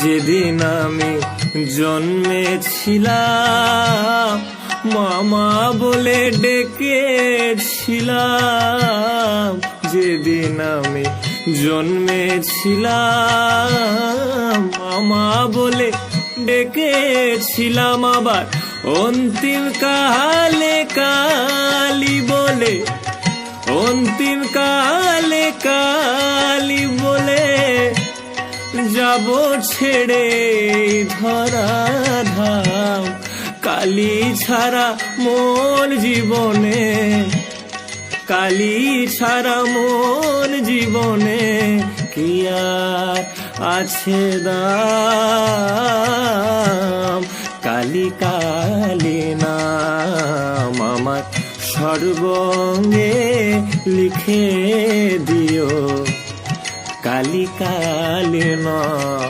যেদিন আমি জন্মেছিলাম মামা বলে ডেকেছিলাম। যেদিন আমি জন্মেছিলাম মামা বলে ডেকেছিলাম, আবার অন্তিম কালে কালি বলে, অন্তিম কালে কালি বলে যাব ছেড়ে ধরা ধাম। কালি ছাড়া মোর জীবনে, কালি ছাড়া মোর জীবনে কি আর আছে দাম। কালি কালি নাম আমার সর্বঙ্গে লিখে দিও, কালি কালি নাম।